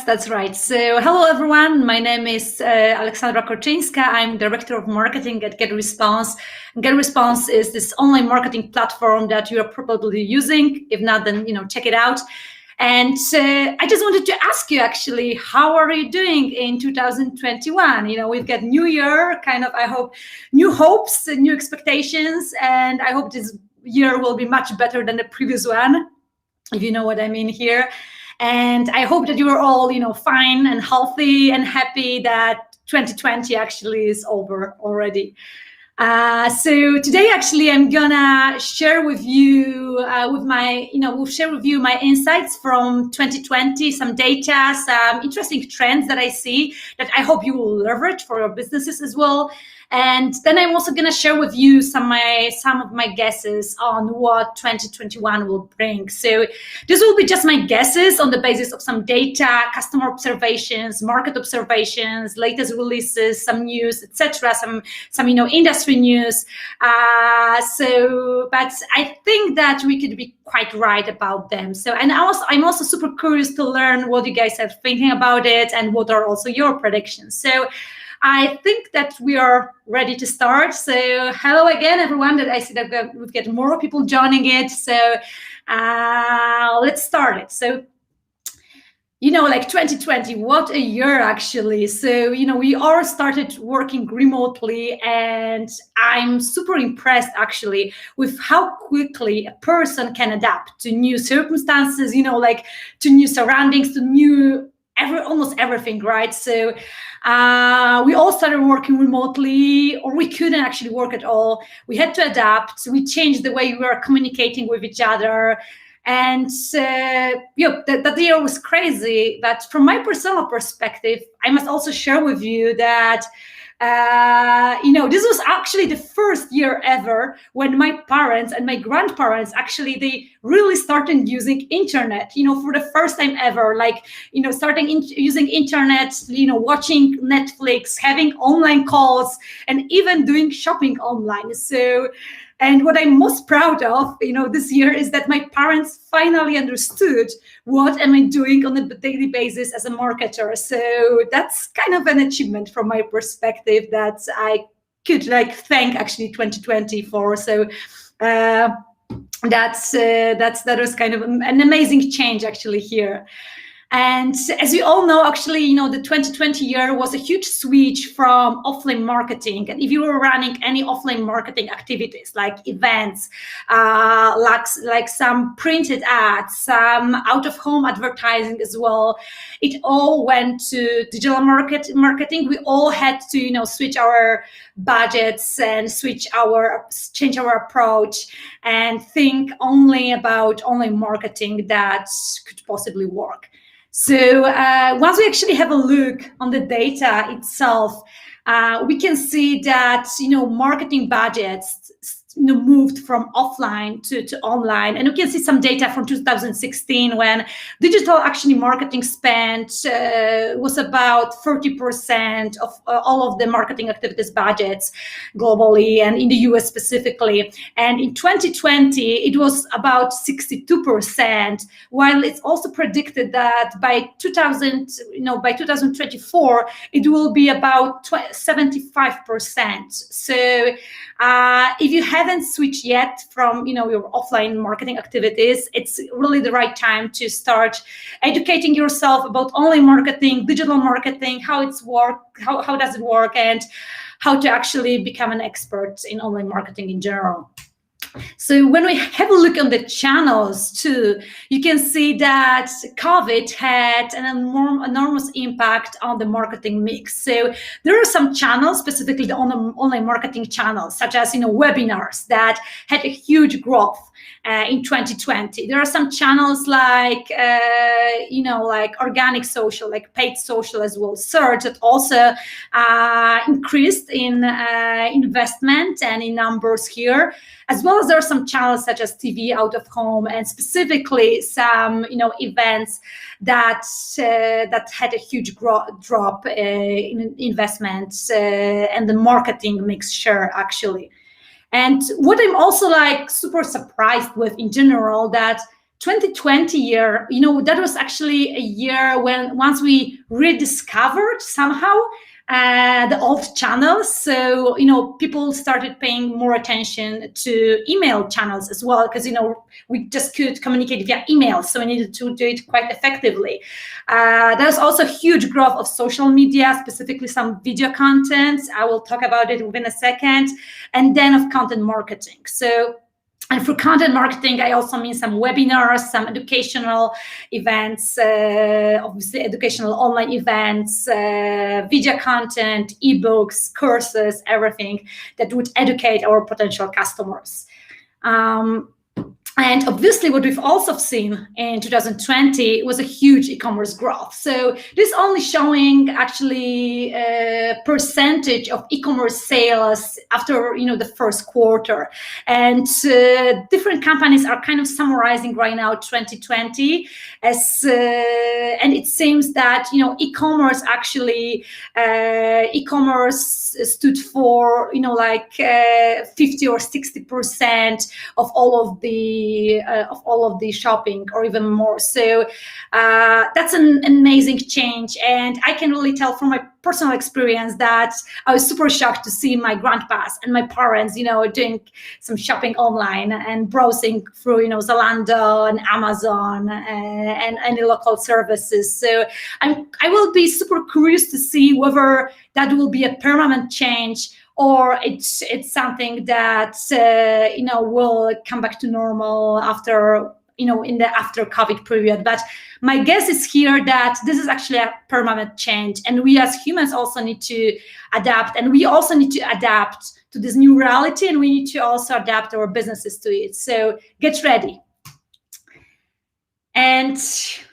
That's right. So hello, everyone. My name is Aleksandra Korczynska. I'm Director of Marketing at GetResponse. GetResponse is this online marketing platform that you are probably using. If not, then check it out. And I just wanted to ask you, actually, how are you doing in 2021? We've got new year, I hope, new hopes and new expectations. And I hope this year will be much better than the previous one, if you know what I mean here. And I hope that you are all, fine and healthy and happy that 2020 actually is over already. So today, actually, I'm gonna share with you, we'll share with you my insights from 2020, some data, some interesting trends that I see that I hope you will leverage for your businesses as well. And then I'm also going to share with you some of my guesses on what 2021 will bring. So this will be just my guesses on the basis of some data, customer observations, market observations, latest releases, some news, etc., some industry news. But I think that we could be quite right about them. So, and I'm also super curious to learn what you guys are thinking about it and what are also your predictions. So I think that we are ready to start. So hello again, everyone. That I see that we've got more people joining it. So let's start it. So, 2020, what a year actually. So, we all started working remotely, and I'm super impressed actually with how quickly a person can adapt to new circumstances, to new surroundings, to almost everything, right? So we all started working remotely, or we couldn't actually work at all. We had to adapt. We changed the way we were communicating with each other. And that year was crazy. But from my personal perspective, I must also share with you that this was actually the first year ever when my parents and my grandparents actually, they really started using internet, for the first time ever, starting using internet, watching Netflix, having online calls, and even doing shopping online. So, and what I'm most proud of, this year is that my parents finally understood what am I doing on a daily basis as a marketer. So that's kind of an achievement from my perspective that I could thank actually 2020 for. So that was kind of an amazing change actually here. And as you all know, actually, the 2020 year was a huge switch from offline marketing. And if you were running any offline marketing activities like events, like some printed ads, some out-of-home advertising as well, it all went to digital marketing. We all had to, switch our budgets and change our approach and think only about online marketing that could possibly work. So once we actually have a look on the data itself, we can see that marketing budgets moved from offline to online, and you can see some data from 2016 when digital actually marketing spend was about 30% of all of the marketing activities budgets globally and in the US specifically. And in 2020 it was about 62%, while it's also predicted that by 2024 it will be about 75%. So if you haven't switched yet from your offline marketing activities, it's really the right time to start educating yourself about online marketing, digital marketing, how does it work, and how to actually become an expert in online marketing in general. So when we have a look on the channels too, you can see that COVID had an enormous impact on the marketing mix. So there are some channels, specifically the online marketing channels, such as webinars, that had a huge growth in 2020. There are some channels like organic social, like paid social as well, search, that also increased in investment and in numbers here, as well as there are some channels such as TV, out of home, and specifically some events that had a huge drop in investments and the marketing mix share actually. And what I'm also super surprised with in general, that 2020 year, that was actually a year when once we rediscovered somehow the old channels. So, people started paying more attention to email channels as well, because, we just could communicate via email. So we needed to do it quite effectively. There's also huge growth of social media, specifically some video content. I will talk about it within a second. And then of content marketing. And for content marketing, I also mean some webinars, some educational events, obviously educational online events, video content, ebooks, courses, everything that would educate our potential customers. And obviously, what we've also seen in 2020 was a huge e-commerce growth. So this only showing actually a percentage of e-commerce sales after the first quarter. And different companies are kind of summarizing right now 2020 as, and it seems that e-commerce actually e-commerce stood for 50 or 60% of all of the shopping, or even more. So that's an amazing change, and I can really tell from my personal experience that I was super shocked to see my grandpas and my parents, doing some shopping online and browsing through, Zalando and Amazon and any local services. So I will be super curious to see whether that will be a permanent change, or it's something that will come back to normal after in the after COVID period. But my guess is here that this is actually a permanent change, and we as humans also need to adapt, and we also need to adapt to this new reality, and we need to also adapt our businesses to it. So get ready. And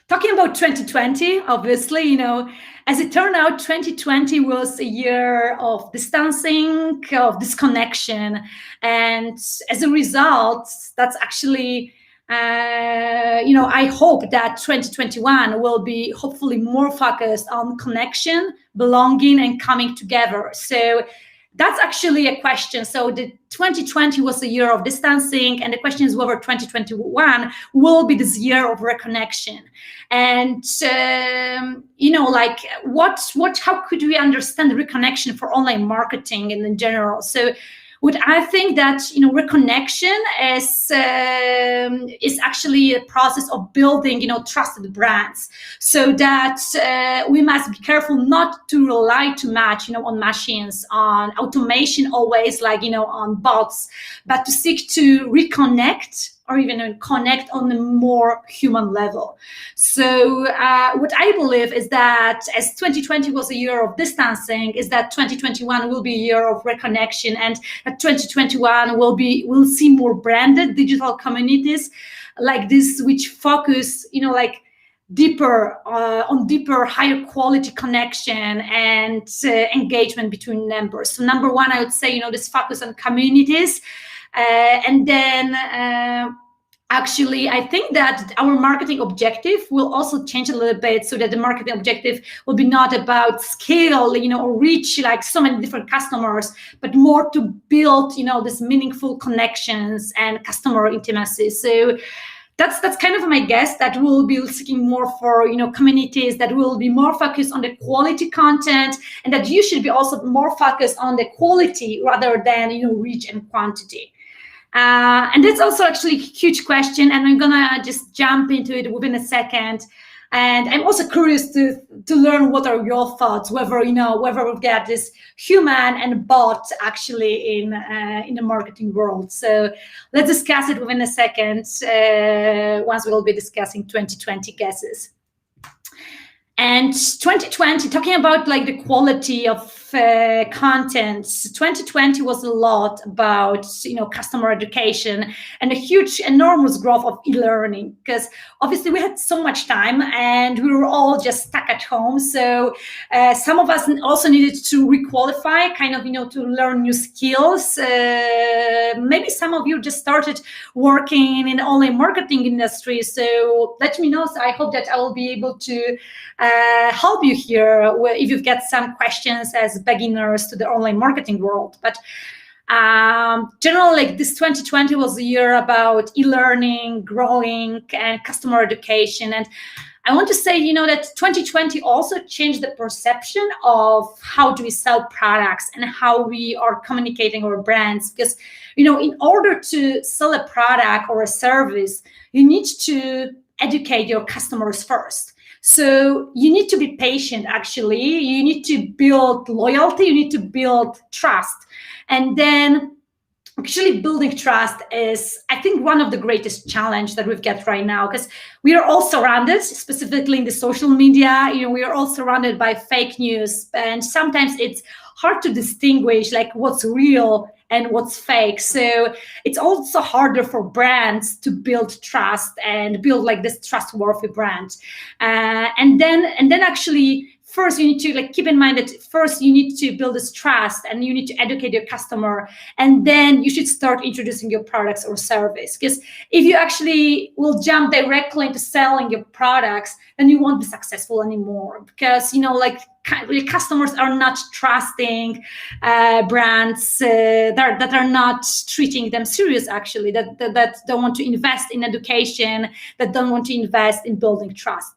talking about 2020, obviously, as it turned out, 2020 was a year of distancing, of disconnection. And as a result, that's actually, I hope that 2021 will be hopefully more focused on connection, belonging, and coming together. So that's actually a question. So the 2020 was a year of distancing, and the question is whether 2021 will be this year of reconnection. And how could we understand reconnection for online marketing and in general? So what I think that reconnection is actually a process of building trusted brands, so that we must be careful not to rely too much on machines, on automation always, on bots, but to seek to reconnect or even connect on a more human level. So what I believe is that as 2020 was a year of distancing, is that 2021 will be a year of reconnection, and that 2021 will see more branded digital communities like this, which focus, deeper, higher quality connection and engagement between members. So number one, I would say, this focus on communities. And then actually, I think that our marketing objective will also change a little bit, so that the marketing objective will be not about scale, or reach so many different customers, but more to build, this meaningful connections and customer intimacy. So that's kind of my guess, that we'll be seeking more for communities that will be more focused on the quality content, and that you should be also more focused on the quality rather than reach and quantity. And that's also actually a huge question, and I'm gonna just jump into it within a second. And I'm also curious to learn what are your thoughts, whether we'll get this human and bot actually in the marketing world. So let's discuss it within a second, once we'll be discussing 2020 guesses. And 2020, talking about the quality of content, 2020 was a lot about customer education and a huge, enormous growth of e-learning, because obviously we had so much time and we were all just stuck at home. So some of us also needed to requalify, to learn new skills. Maybe some of you just started working in the online marketing industry. So let me know. So I hope that I will be able to help you here if you've got some questions as beginners to the online marketing world. But Generally, like this 2020 was a year about e-learning, growing, and customer education. And I want to say, that 2020 also changed the perception of how do we sell products and how we are communicating our brands. Because, in order to sell a product or a service, you need to educate your customers first. So you need to be patient, actually. You need to build loyalty. You need to build trust. And then actually building trust is, I think, one of the greatest challenge that we've got right now, because we are all surrounded, specifically in the social media, we are all surrounded by fake news, and sometimes it's hard to distinguish like what's real and what's fake. So it's also harder for brands to build trust and build like this trustworthy brand. And then actually, first, you need to keep in mind that first you need to build this trust and you need to educate your customer, and then you should start introducing your products or service. Because if you actually will jump directly into selling your products, then you won't be successful anymore. Because your customers are not trusting brands that are not treating them serious. Actually, that don't want to invest in education, that don't want to invest in building trust.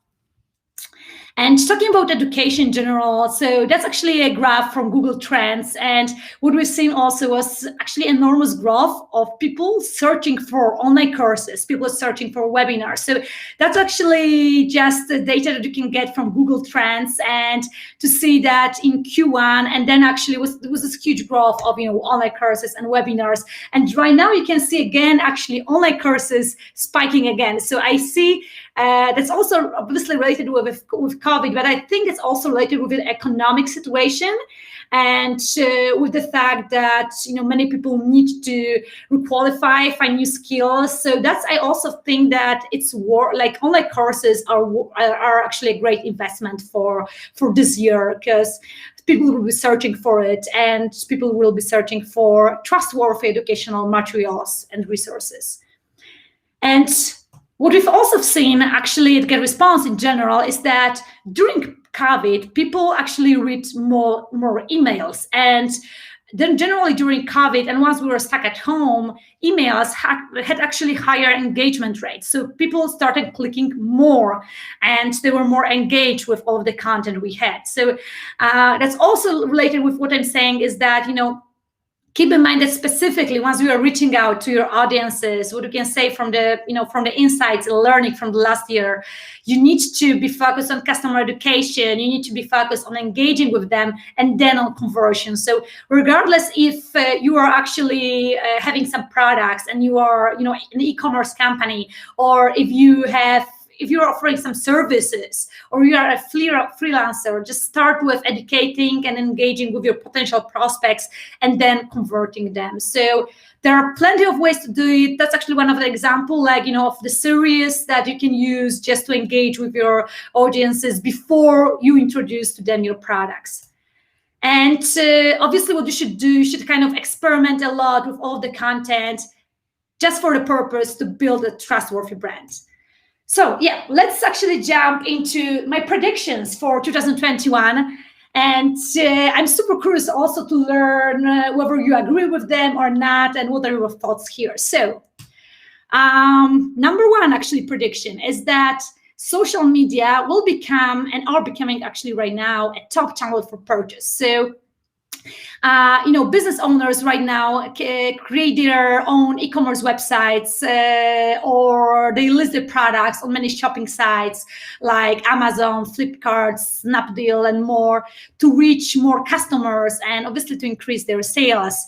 And talking about education in general, so that's actually a graph from Google Trends. And what we've seen also was actually enormous growth of people searching for online courses, people searching for webinars. So that's actually just the data that you can get from Google Trends, and to see that in Q1, and then actually there was this huge growth of online courses and webinars. And right now you can see again actually online courses spiking again. So I see that's also obviously related with COVID, but I think it's also related with the economic situation and with the fact that many people need to requalify, find new skills. So I also think that it's like online courses are actually a great investment for this year, because people will be searching for it, and people will be searching for trustworthy educational materials and resources. And what we've also seen actually at GetResponse in general is that during COVID, people actually read more emails. And then generally during COVID, and once we were stuck at home, emails had actually higher engagement rates. So people started clicking more, and they were more engaged with all of the content we had. So that's also related with what I'm saying is that, keep in mind that specifically once you are reaching out to your audiences, what you can say from the insights and learning from the last year, you need to be focused on customer education. You need to be focused on engaging with them, and then on conversion. So regardless if you are actually having some products and you are an e-commerce company, or if you're offering some services, or you are a freelancer, just start with educating and engaging with your potential prospects and then converting them. So there are plenty of ways to do it. That's actually one of the examples, of the series that you can use just to engage with your audiences before you introduce to them your products. And obviously what you should do, you should kind of experiment a lot with all the content just for the purpose to build a trustworthy brand. So yeah, let's actually jump into my predictions for 2021. And I'm super curious also to learn whether you agree with them or not, and what are your thoughts here. So number one actually prediction is that social media will become, and are becoming actually right now, a top channel for purchase. So business owners right now create their own e-commerce websites, or they list their products on many shopping sites like Amazon, Flipkart, Snapdeal, and more, to reach more customers and obviously to increase their sales.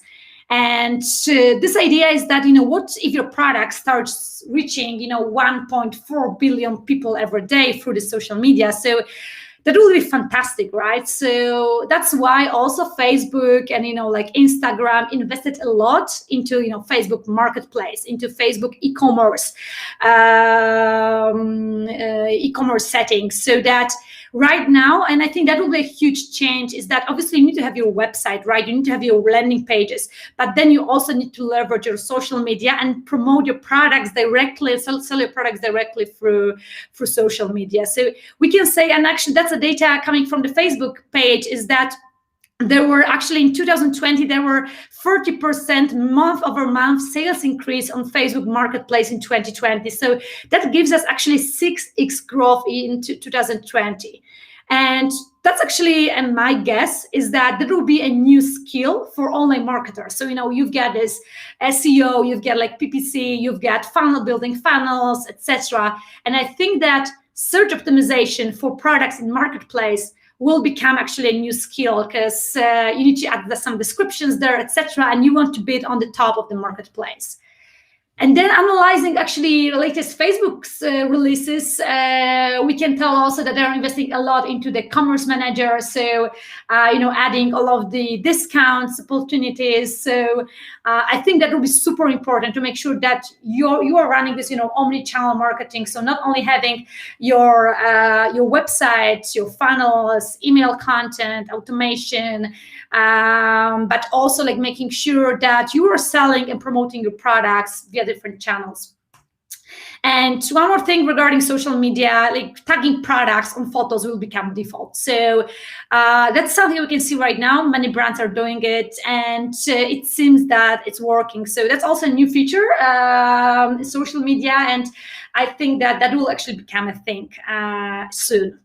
And this idea is that, what if your product starts reaching, 1.4 billion people every day through the social media? So that will be fantastic, right? So that's why also Facebook and Instagram invested a lot into Facebook Marketplace, into Facebook e-commerce settings, so that right now, and I think that will be a huge change, is that obviously you need to have your website, right? You need to have your landing pages, but then you also need to leverage your social media and promote your products directly, sell your products directly through social media. So we can say, and actually that's the data coming from the Facebook page, is that there were actually in 2020, there were 40% month over month sales increase on Facebook Marketplace in 2020. So that gives us actually 6x growth in 2020. And that's actually, and my guess is that there will be a new skill for online marketers. So, you've got this SEO, you've got like PPC, you've got funnel building, funnels, etc. And I think that search optimization for products in marketplace will become actually a new skill, because you need to add some descriptions there, etc. And you want to bid on the top of the marketplace. And then analyzing actually the latest Facebook's releases, we can tell also that they're investing a lot into the commerce manager. So, adding all of the discounts, opportunities. So I think that will be super important to make sure that you are running this, omni-channel marketing. So not only having your websites, your funnels, email content, automation, but also like making sure that you are selling and promoting your products via different channels. And one more thing regarding social media, like tagging products on photos will become default. So that's something we can see right now. Many brands are doing it, and it seems that it's working. So that's also a new feature in social media, and I think that will actually become a thing soon.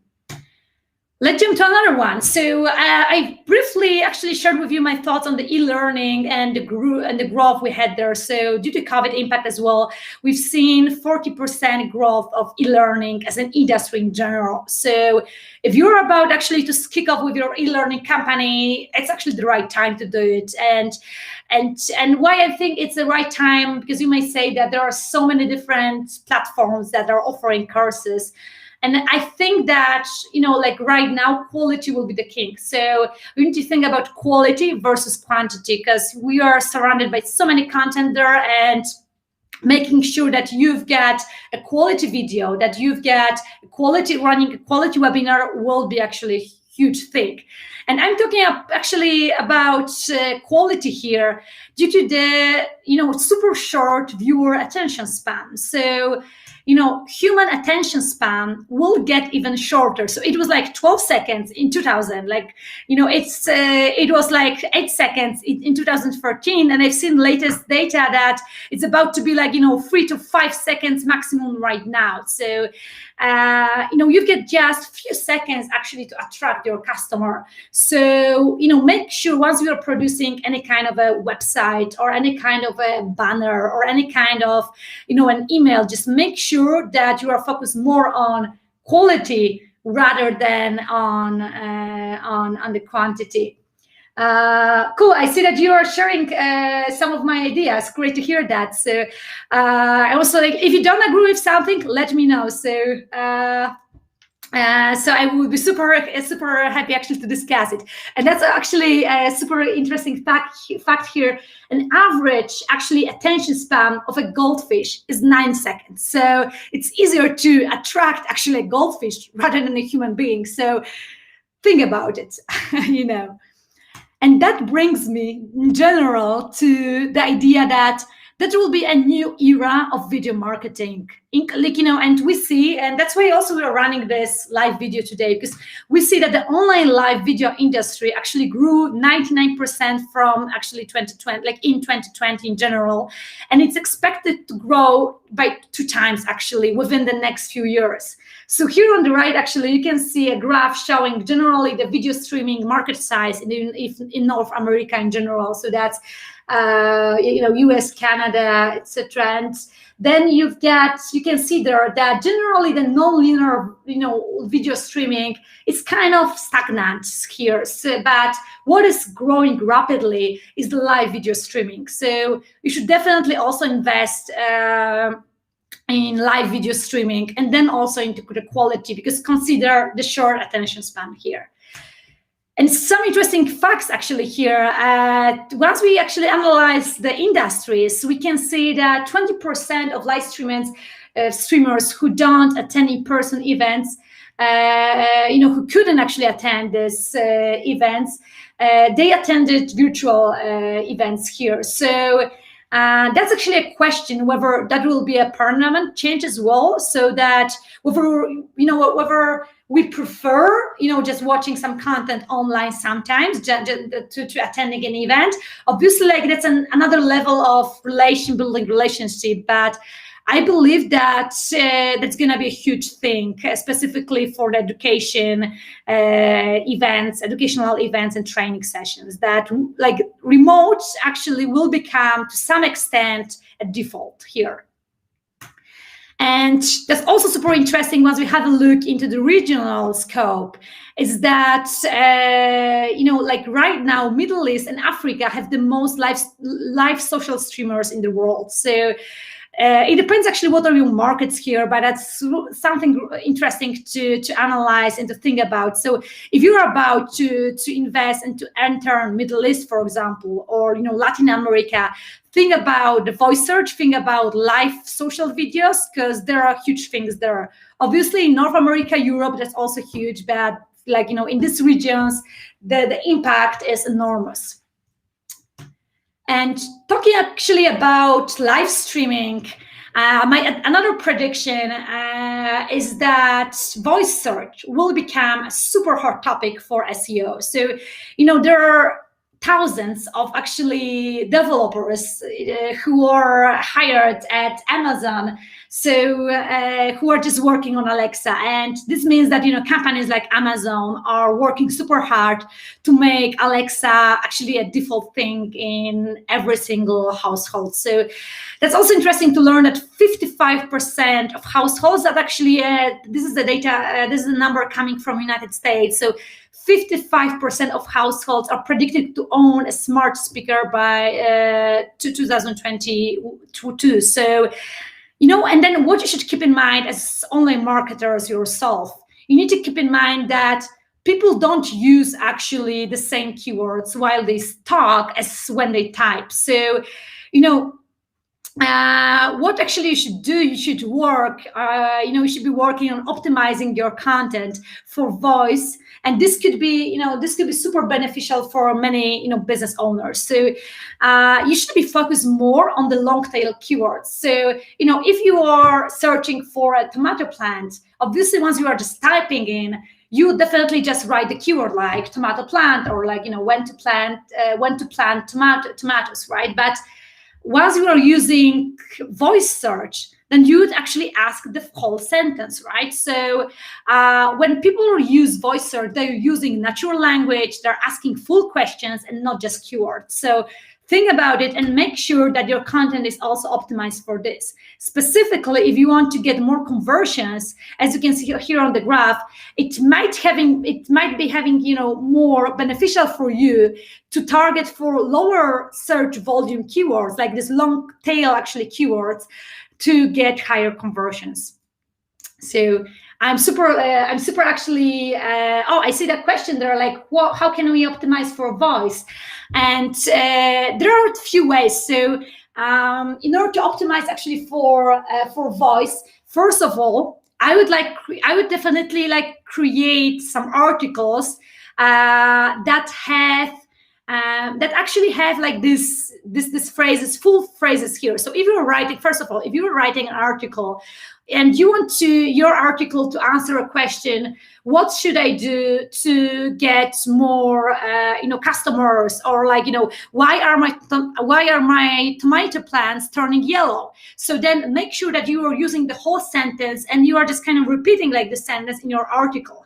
Let's jump to another one. So I briefly actually shared with you my thoughts on the e-learning and the growth we had there. So due to COVID impact as well, we've seen 40% growth of e-learning as an industry in general. So if you're about actually to kick off with your e-learning company, it's actually the right time to do it. And why I think it's the right time, because you may say that there are so many different platforms that are offering courses. And I think that, like right now, quality will be the king. So we need to think about quality versus quantity, because we are surrounded by so many content there, and making sure that you've got a quality video, that you've got running a quality webinar will be actually a huge thing. And I'm talking actually about quality here due to the, super short viewer attention span. So, human attention span will get even shorter. So it was like 12 seconds in 2000, it was like 8 seconds in 2013. And I've seen latest data that it's about to be like, 3 to 5 seconds maximum right now. So, you get just a few seconds actually to attract your customer. So, make sure once you are producing any kind of a website or any kind of a banner or any kind of, an email, just make sure that you are focused more on quality rather than on the quantity. Cool. I see that you are sharing some of my ideas. Great to hear that. So I also if you don't agree with something, let me know. So I would be super happy actually to discuss it. And that's actually a super interesting fact here. An average actually attention span of a goldfish is 9 seconds. So it's easier to attract actually a goldfish rather than a human being. So think about it, And that brings me in general to the idea that will be a new era of video marketing. And we see, and that's why also we are running this live video today, because we see that the online live video industry actually grew 99% from actually 2020, in 2020 in general. And it's expected to grow by 2 times actually within the next few years. So here on the right, actually, you can see a graph showing generally the video streaming market size in North America in general. So that's, US, Canada, etc. And then you can see there that generally the non-linear, video streaming is kind of stagnant here. So, but what is growing rapidly is the live video streaming. So you should definitely also invest in live video streaming, and then also into the quality, because consider the short attention span here. And some interesting facts actually here. Once we actually analyze the industries, we can see that 20% of live streamers who don't attend in-person events, who couldn't actually attend these events, they attended virtual events here. So that's actually a question whether that will be a permanent change as well, so that whether we prefer, just watching some content online sometimes to attending an event. Obviously, like that's another level of building relationship, but I believe that that's going to be a huge thing, specifically for the educational events and training sessions, that like remote actually will become to some extent a default here. And that's also super interesting once we have a look into the regional scope, is that, like right now, Middle East and Africa have the most live social streamers in the world. So it depends actually what are your markets here, but that's something interesting to analyze and to think about. So if you're about to invest and to enter Middle East, for example, or Latin America, think about the voice search, think about live social videos, because there are huge things there. Obviously in North America, Europe, that's also huge, but like in these regions, the impact is enormous. And talking actually about live streaming, another prediction is that voice search will become a super hot topic for SEO. So, there are thousands of actually developers who are hired at Amazon, so who are just working on Alexa, and this means that companies like Amazon are working super hard to make Alexa actually a default thing in every single household. So that's also interesting to learn that 55% of households that actually this is the data, this is the number coming from United States. So 55% of households are predicted to own a smart speaker by 2022. So, and then what you should keep in mind as online marketers yourself, you need to keep in mind that people don't use actually the same keywords while they talk as when they type. So, what actually you should do, you should work, you should be working on optimizing your content for voice. And this could be, super beneficial for many, business owners. So you should be focused more on the long tail keywords. So, if you are searching for a tomato plant, obviously once you are just typing in, you definitely just write the keyword like tomato plant, or like, when to plant tomatoes, right? But once you are using voice search, then you would actually ask the whole sentence, right? So when people use voice search, they're using natural language, they're asking full questions and not just keywords. So think about it and make sure that your content is also optimized for this. Specifically, if you want to get more conversions, as you can see here on the graph, it might be having more beneficial for you to target for lower search volume keywords, like this long tail actually keywords, to get higher conversions. So I'm super actually, I see that question there, like, how can we optimize for voice? And there are a few ways. So in order to optimize actually for voice, first of all, I would definitely create some articles that actually have like this phrases, full phrases here. So if you're writing, first of all, if you're writing an article and you want your article to answer a question, what should I do to get more customers, or why are my tomato plants turning yellow? So then make sure that you are using the whole sentence and you are just kind of repeating like the sentence in your article.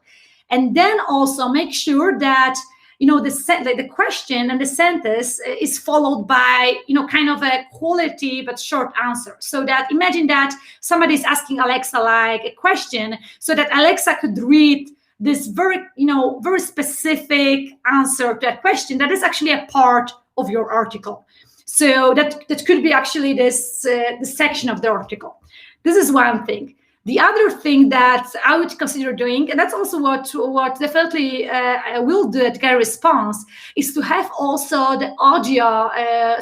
And then also make sure that the question and the sentence is followed by kind of a quality but short answer. So that imagine that somebody is asking Alexa like a question, so that Alexa could read this very specific answer to that question that is actually a part of your article. So that could be actually this section of the article. This is one thing. The other thing that I would consider doing, and that's also what definitely I will do at GetResponse, is to have also the audio.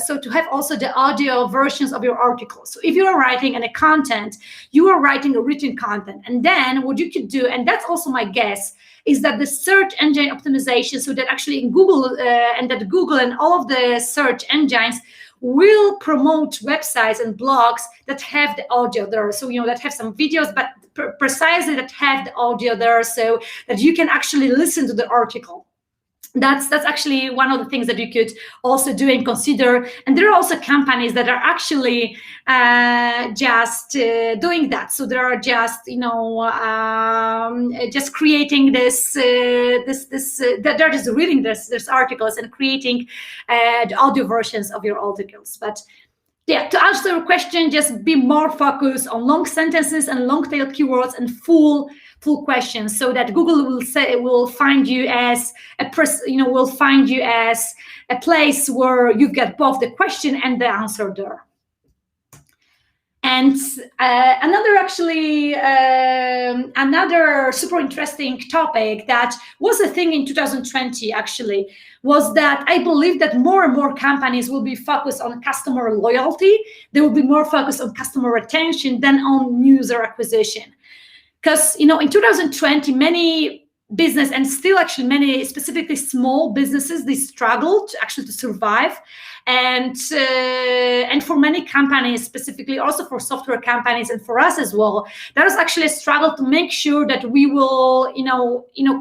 To have also the audio versions of your articles. So if you are writing a content, you are writing a written content, and then what you could do, and that's also my guess, is that the search engine optimization, so that actually in Google and all of the search engines will promote websites and blogs that have the audio there. So, that have some videos, but precisely that have the audio there, so that you can actually listen to the article. That's actually one of the things that you could also do and consider. And there are also companies that are actually just doing that. So there are just just creating this they're just reading this articles and creating the audio versions of your articles. But yeah, to answer your question, just be more focused on long sentences and long tail keywords and full questions, so that Google will find you as will find you as a place where you get both the question and the answer there. And another super interesting topic that was a thing in 2020 actually was that I believe that more and more companies will be focused on customer loyalty. They will be more focused on customer retention than on user acquisition. Because, in 2020, many business and still actually many specifically small businesses, they struggled actually to survive. And for many companies, specifically also for software companies and for us as well, there is actually a struggle to make sure that we will,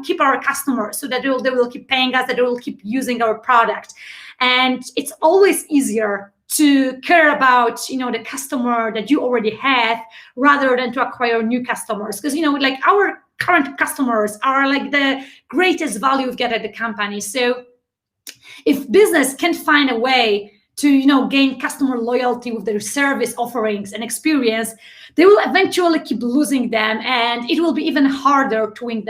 keep our customers, so that they will keep paying us, that they will keep using our product. And it's always easier to care about, the customer that you already have rather than to acquire new customers. Because, like our current customers are like the greatest value we get at the company. So if business can find a way to, gain customer loyalty with their service offerings and experience, they will eventually keep losing them, and it will be even harder to win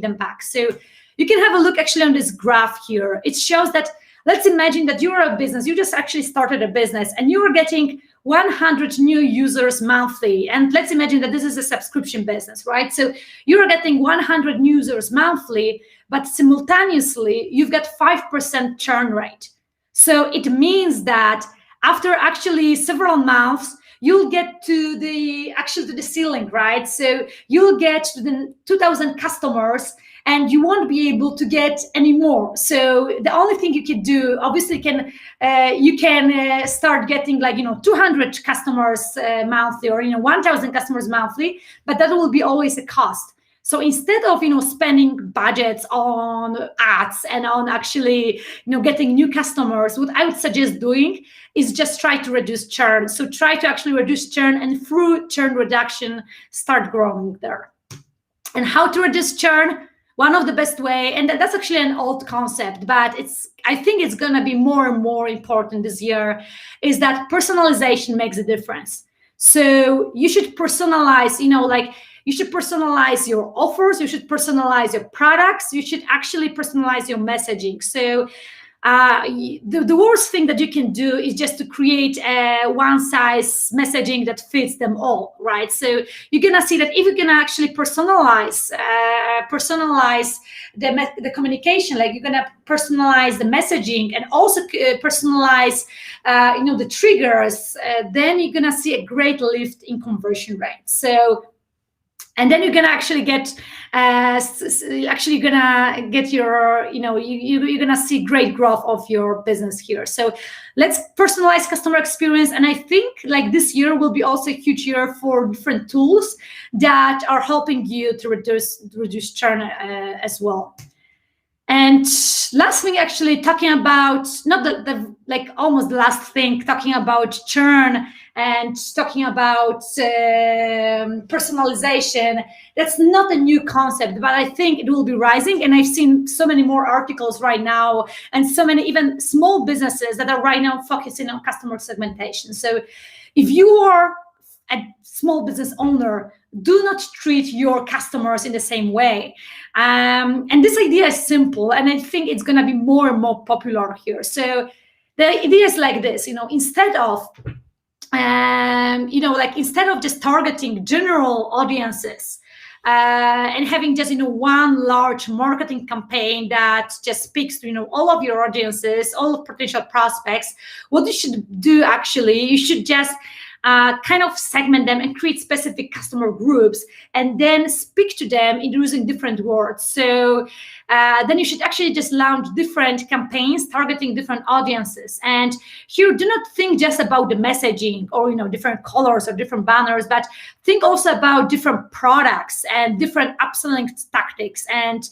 them back. So you can have a look actually on this graph here. It shows that, let's imagine that you're a business, you just actually started a business and you are getting 100 new users monthly. And let's imagine that this is a subscription business, right? So you're getting 100 users monthly, but simultaneously you've got 5% churn rate. So it means that after actually several months, you'll get to the ceiling, right? So you'll get to the 2,000 customers and you won't be able to get any more. So the only thing you can do, obviously, you can start getting 200 customers monthly, or 1,000 customers monthly, but that will be always a cost. So instead of spending budgets on ads and on actually getting new customers, what I would suggest doing is just try to reduce churn. So try to actually reduce churn, and through churn reduction, start growing there. And how to reduce churn? One of the best way, and that's actually an old concept, but I think it's going to be more and more important this year, is that personalization makes a difference. So you should personalize, you should personalize your offers, you should personalize your products, you should actually personalize your messaging. So the worst thing that you can do is just to create a one-size messaging that fits them all, right? So you're gonna see that if you're gonna actually personalize the communication, like you're gonna personalize the messaging and also personalize the triggers, then you're gonna see a great lift in conversion rate. So. And then you're gonna actually get, you're gonna see great growth of your business here. So let's personalize customer experience. And I think this year will be also a huge year for different tools that are helping you to reduce churn as well. And last thing, actually talking about, not almost the last thing, talking about churn and talking about personalization. That's not a new concept, but I think it will be rising. And I've seen so many more articles right now, and so many even small businesses that are right now focusing on customer segmentation. So if you are a small business owner, do not treat your customers in the same way. And this idea is simple, and I think it's going to be more and more popular here. So the idea is like this, instead of instead of just targeting general audiences and having just one large marketing campaign that just speaks to all of your audiences, all of potential prospects, what you should do actually, you should just kind of segment them and create specific customer groups, and then speak to them in using different words. So then you should actually just launch different campaigns targeting different audiences. And here, do not think just about the messaging or different colors or different banners, but think also about different products and different upselling tactics and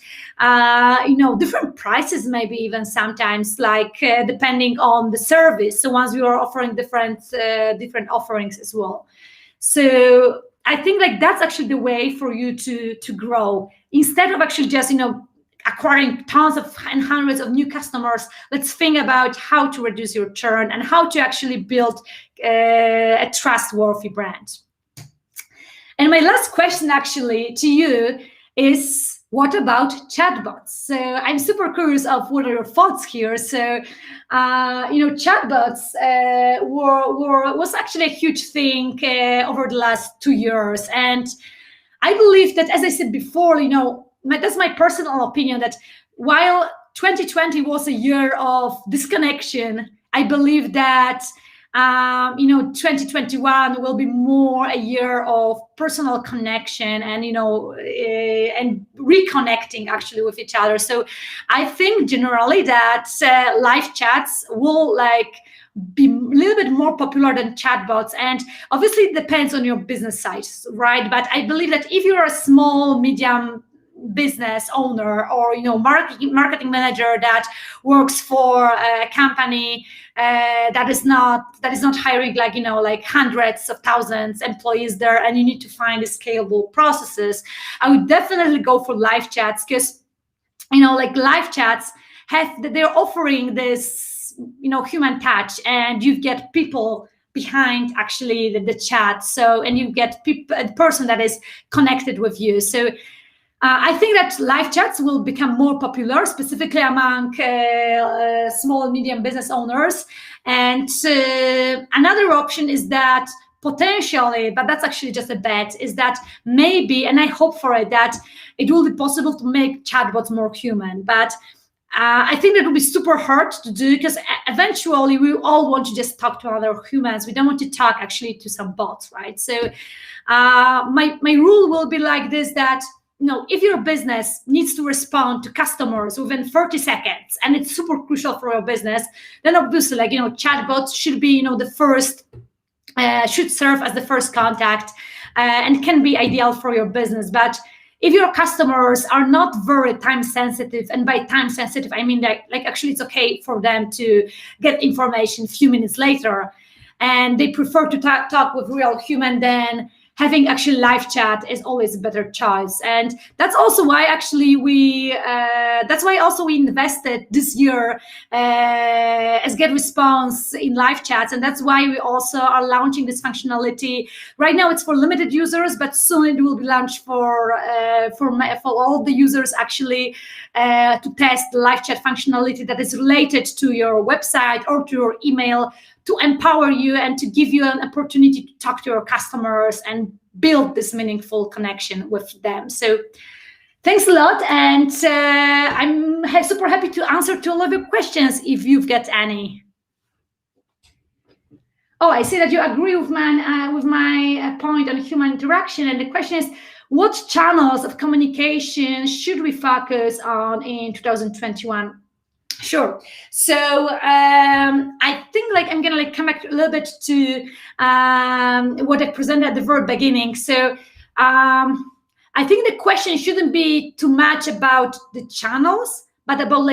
different prices, maybe even sometimes, like depending on the service. So once you are offering different offerings as well. So I think like that's actually the way for you to grow, instead of actually just acquiring tons of and hundreds of new customers. Let's think about how to reduce your churn and how to actually build a trustworthy brand. And my last question actually to you is, what about chatbots? So I'm super curious of what are your thoughts here. So, chatbots was actually a huge thing over the last 2 years. And I believe that, as I said before, that's my personal opinion, that while 2020 was a year of disconnection, I believe that 2021 will be more a year of personal connection and and reconnecting actually with each other. So I think generally that live chats will be a little bit more popular than chatbots, and obviously it depends on your business size, right? But I believe that if you're a small, medium business owner or marketing manager that works for a company that is not hiring like hundreds of thousands employees there, and you need to find scalable processes, I would definitely go for live chats, because live chats they're offering this human touch, and you get people behind actually the chat, so and you get a person that is connected with you. So I think that live chats will become more popular, specifically among small and medium business owners. And another option is that potentially, but that's actually just a bet, is that maybe, and I hope for it, that it will be possible to make chatbots more human. But I think that will be super hard to do, because eventually we all want to just talk to other humans. We don't want to talk actually to some bots, right? So my rule will be like this, that if your business needs to respond to customers within 30 seconds and it's super crucial for your business, then obviously chatbots should be the first, should serve as the first contact and can be ideal for your business. But if your customers are not very time sensitive, and by time sensitive I mean like actually it's okay for them to get information a few minutes later, and they prefer to talk with real human, then having actually live chat is always a better choice. And that's also why actually we invested this year as GetResponse in live chats, and that's why we also are launching this functionality. Right now it's for limited users, but soon it will be launched for all the users actually to test the live chat functionality that is related to your website or to your email, to empower you and to give you an opportunity to talk to your customers and build this meaningful connection with them. So thanks a lot, and I'm super happy to answer to all of your questions if you've got any. Oh, I see that you agree with my point on human interaction, and the question is, what channels of communication should we focus on in 2021? Sure. So I think I'm gonna come back a little bit to what I presented at the very beginning. So I think the question shouldn't be too much about the channels, but about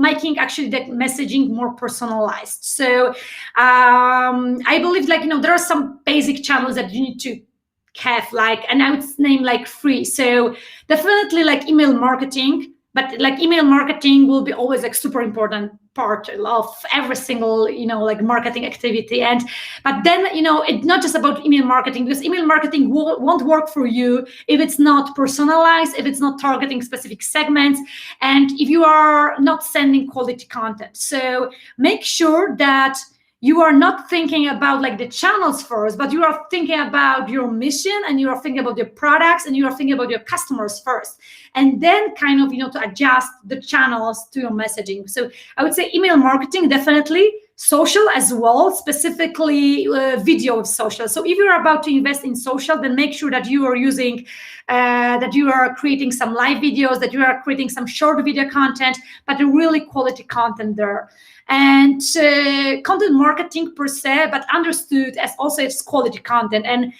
making actually the messaging more personalized. So I believe there are some basic channels that you need to have, and I would name 3. So definitely email marketing. But email marketing will be always super important part of every single marketing activity. But then it's not just about email marketing, because email marketing won't work for you if it's not personalized, if it's not targeting specific segments, and if you are not sending quality content. So make sure that you are not thinking about the channels first, but you are thinking about your mission, and you are thinking about your products, and you are thinking about your customers first, and then to adjust the channels to your messaging. So I would say email marketing definitely, social as well, specifically video of social. So if you're about to invest in social, then make sure that you are using, that you are creating some live videos, that you are creating some short video content, but a really quality content there. And content marketing per se, but understood as also as quality content, and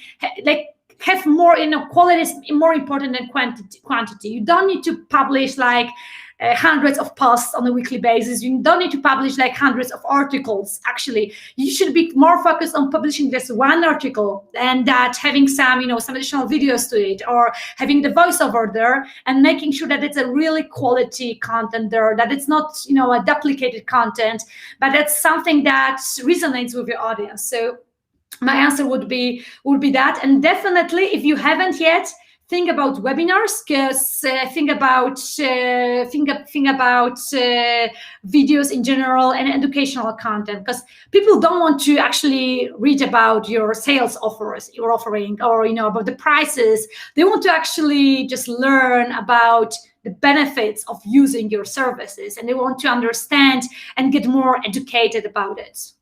like have more, quality is more important than quantity. You don't need to publish like hundreds of posts on a weekly basis. You don't need to publish like hundreds of articles. Actually, you should be more focused on publishing just one article, and that having some, some additional videos to it, or having the voiceover there, and making sure that it's a really quality content there, that it's not, a duplicated content, but that's something that resonates with your audience. So my answer would be that. And definitely, if you haven't yet, think about webinars, because think about videos in general and educational content, because people don't want to actually read about your sales offers you're offering, or about the prices. They want to actually just learn about the benefits of using your services, and they want to understand and get more educated about it.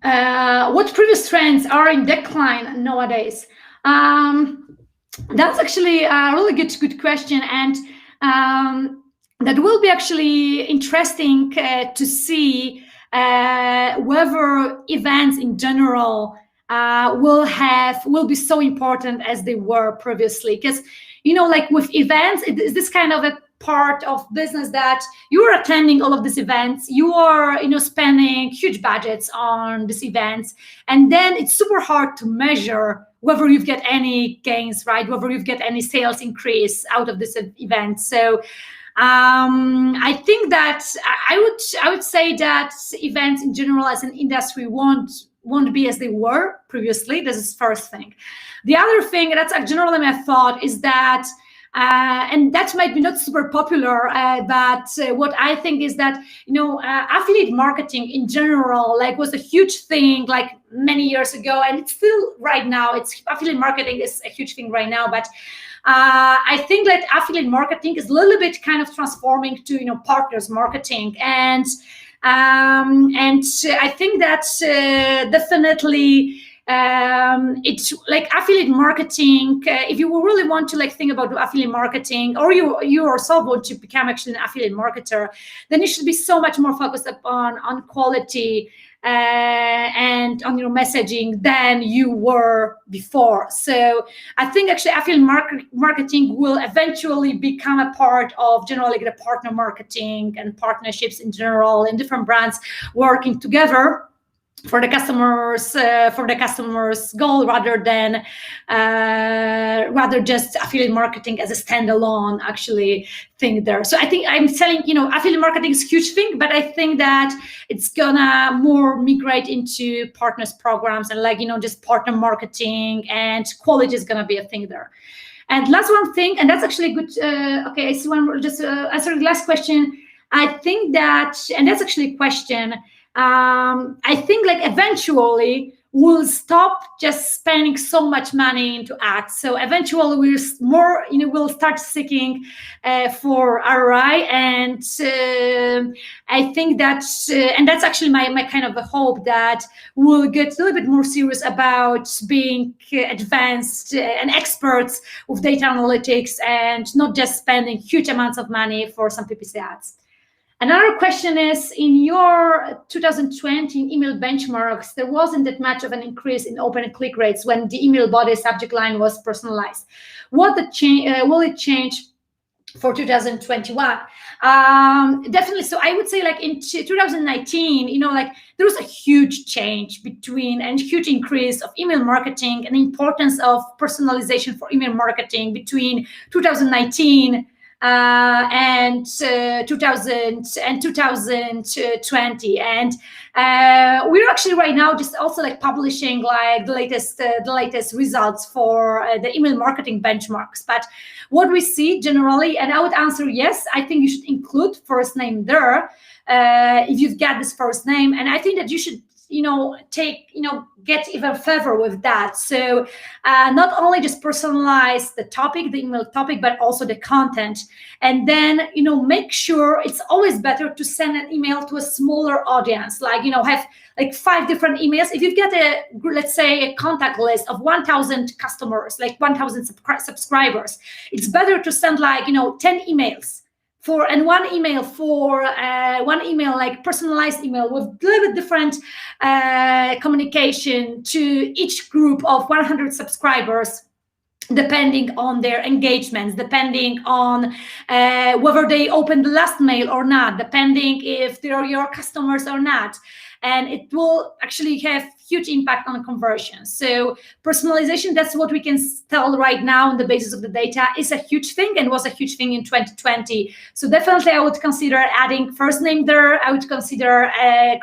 What previous trends are in decline nowadays? That's actually a really good question, and that will be actually interesting to see whether events in general will be so important as they were previously. Because like with events, it is this kind of a part of business that you are attending all of these events, you are spending huge budgets on these events, and then it's super hard to measure whether you get any gains, right? Whether you get any sales increase out of this event. So I think that I would say that events in general as an industry won't be as they were previously. This is first thing. The other thing that's generally my thought is that and that might be not super popular, but what I think is that affiliate marketing in general was a huge thing like many years ago, and it's still right now. Affiliate marketing is a huge thing right now, but I think that affiliate marketing is a little bit kind of transforming to partners marketing, and I think that definitely. It's like affiliate marketing. If you really want to think about affiliate marketing, or you yourself want to become actually an affiliate marketer, then you should be so much more focused on quality and on your messaging than you were before. So I think actually affiliate marketing will eventually become a part of generally the partner marketing and partnerships in general, and different brands working together for the customer's goal, rather just affiliate marketing as a standalone actually thing there. So I think I'm selling, affiliate marketing is a huge thing, but I think that it's gonna more migrate into partners programs and just partner marketing, and quality is gonna be a thing there. And last one thing, and that's actually good. Okay, I see one. Just answering the last question. I think that, and that's actually a question. I think eventually we'll stop just spending so much money into ads. So eventually we'll start seeking for ROI, and I think that, and that's actually my kind of a hope, that we'll get a little bit more serious about being advanced and experts with data analytics, and not just spending huge amounts of money for some PPC ads. Another question is, in your 2020 email benchmarks, there wasn't that much of an increase in open click rates when the email body subject line was personalized. Will it change for 2021? Definitely. So I would say in 2019, there was a huge change and huge increase of email marketing and the importance of personalization for email marketing between 2019 and 2020, and we're actually right now just also publishing the latest results for the email marketing benchmarks. But what we see generally, and I would answer yes, I think you should include first name there if you've got this first name, and I think that you should get even further with that. So not only just personalize the topic, the email topic, but also the content. And then make sure it's always better to send an email to a smaller audience, like have like 5 different emails. If you get let's say a contact list of 1,000 customers, like 1,000 subscribers, it's better to send like 10 emails one email, like personalized email with a little bit different communication to each group of 100 subscribers, depending on their engagements, depending on whether they opened the last mail or not, depending if they're your customers or not. And it will actually have huge impact on conversion. So personalization, that's what we can tell right now on the basis of the data, is a huge thing and was a huge thing in 2020. So definitely I would consider adding first name there. I would consider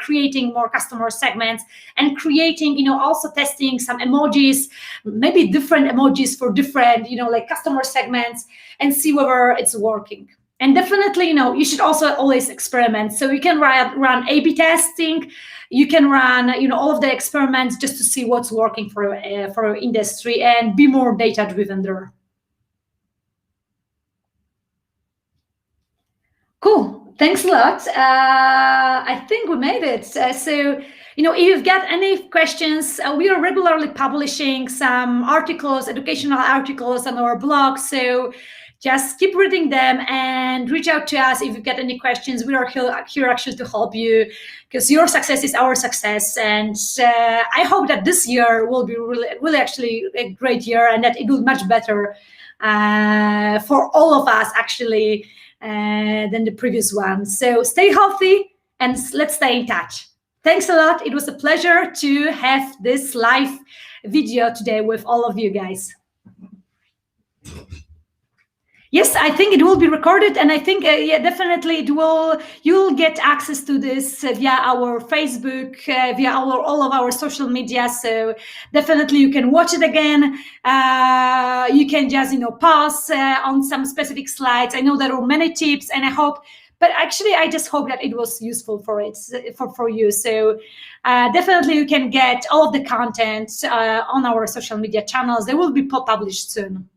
creating more customer segments and creating, also testing some emojis, maybe different emojis for different, like customer segments, and see whether it's working. And definitely, you should also always experiment. So you can run A/B testing. You can run, all of the experiments just to see what's working for your industry, and be more data-driven there. Cool. Thanks a lot. I think we made it. So, if you've got any questions, we are regularly publishing some articles, educational articles on our blog. So just keep reading them and reach out to us if you get any questions. We are here actually to help you, because your success is our success. And I hope that this year will be really actually a great year, and that it will be much better for all of us actually than the previous one. So stay healthy and let's stay in touch. Thanks a lot. It was a pleasure to have this live video today with all of you guys. Yes, I think it will be recorded, and I think definitely it will. You'll get access to this via our Facebook, via all of our social media. So definitely you can watch it again. You can just pause on some specific slides. I know there are many tips, and I just hope that it was useful for you. So definitely you can get all of the content on our social media channels. They will be published soon.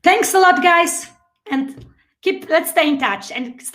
Thanks a lot, guys, and let's stay in touch and